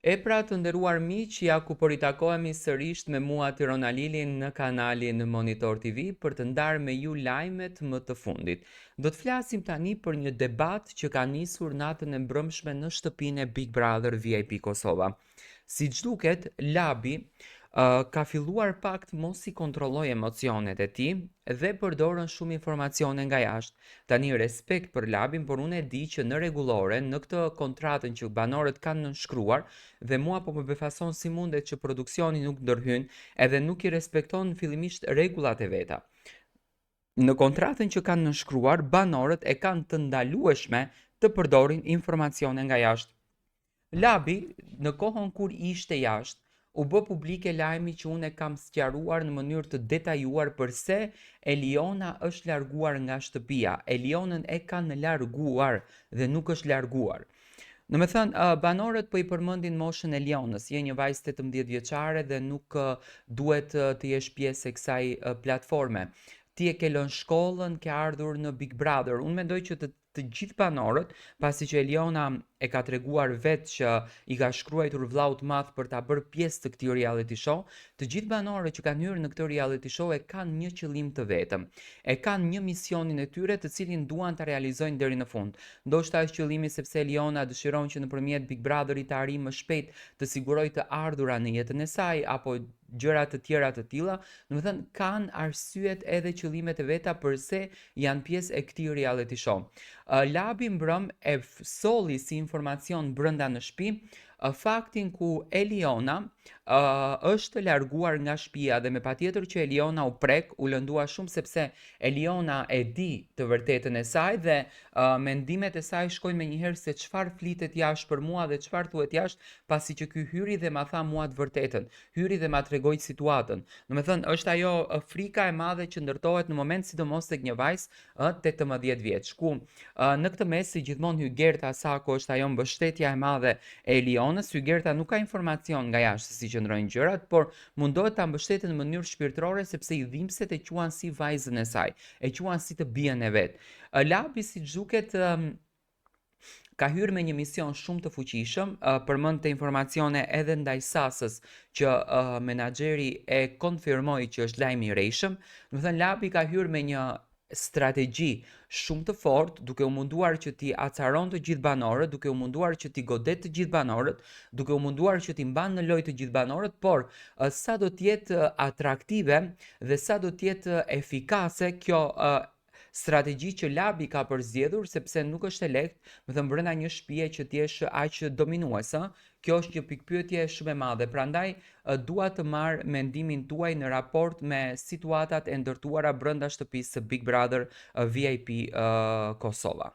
E pra të nderuar miq, ja ku po ritakohemi sërish me mua Tirona Lilin në kanalin Monitor TV për të ndarë me ju lajmet më të fundit. Do të flasim tani për një debat që ka nisur natën e mbrëmshme në shtëpinë e Big Brother VIP Kosova. Siç duket, Labi ka filluar pak të mos i kontrolloj emocionet e tij dhe përdorën shumë informacione nga jashtë. Tani respekt për Labin, por unë e di që në rregullore, në këtë kontratën që banorët kanë nënshkruar, dhe mua po më befason si mundet që produksioni nuk ndërhyn edhe nuk i respekton fillimisht rregullat e veta. Në kontratën që kanë nënshkruar, banorët e kanë të ndalueshme të përdorin informacione nga jashtë. Labi, në kohën kur ishte jashtë, u bë publike lajmi që unë e kam sqaruar në mënyrë të detajuar përse Eliona është larguar nga shtëpia. Elionën e kanë larguar dhe nuk është larguar. Në me thënë, banorët po i përmëndin moshën e Elionës, je një vajzë 18 vjeçare dhe nuk duhet të jesh pjesë e kësaj platforme. Ti e ke lënë shkollën, ke ardhur në Big Brother. Unë mendoj që të gjithë banorët, pasi që Eliona e ka treguar vetë që i ka shkruar vllaut madh për ta bërë pjesë të këtij reality show, të gjithë banorët që kanë hyrë në këtë reality show e kanë një qëllim të vetëm. E kanë një misionin e tyre të cilin duan ta realizojnë deri në fund. Ndoshta është qëllimi sepse Eliona dëshiron që nëpërmjet Big Brotherit të arrijë më shpejt të sigurojë të ardhurat në jetën e saj apo gjëra të tjera të tilla, domethënë kanë arsyet edhe qëllimet e veta përse janë pjesë e këtij reality show. Labi mbrëm e solli si informacion brenda në shtëpi faktin ku Eliona është larguar nga shtëpia dhe me patjetër që Eliona u prek, u lëndua shumë sepse Eliona e di të vërtetën e saj dhe mendimet e saj shkojnë menjëherë se çfarë flitet jashtë për mua dhe çfarë thuhet jashtë, pasi që ky hyri dhe ma tha mua të vërtetën, hyri dhe ma tregoi situatën. Domethënë është ajo frika e madhe që ndërtohet në moment sidomos tek një vajzë 18 vjeç, ku në këtë mes si gjithmonë Hygerta Sako është ajo mbështetja e madhe e Elionës. Hygerta nuk ka informacion nga jashtë si qëndrojnë gjërat, por mundohet ta mbështetet në mënyrë shpirtërore sepse i dhimbset e quan si vajzën e saj, e quan si të bien e vet. Labi siç duket ka hyrë me një mision shumë të fuqishëm, përmend të informacione edhe ndaj Sasës që menaxheri e konfirmoi që është lajmi i rrejshëm. Do të thënë Labi ka hyrë me një strategji shumë të fortë, duke u munduar që ti acaron të gjithë banorët, duke u munduar që ti godet të gjithë banorët, duke u munduar që ti mban në lojë të gjithë banorët, por sa do të jetë atraktive dhe sa do të jetë efikase kjo strategji që Labi ka përzgjedhur, sepse nuk është e lehtë, më thënë brenda një shtëpie që ti jesh aq dominues, kjo është një pikpyetje shumë e madhe. Prandaj dua të marr mendimin tuaj në raport me situatat e ndërtuara brenda shtëpisë së Big Brother VIP Kosova.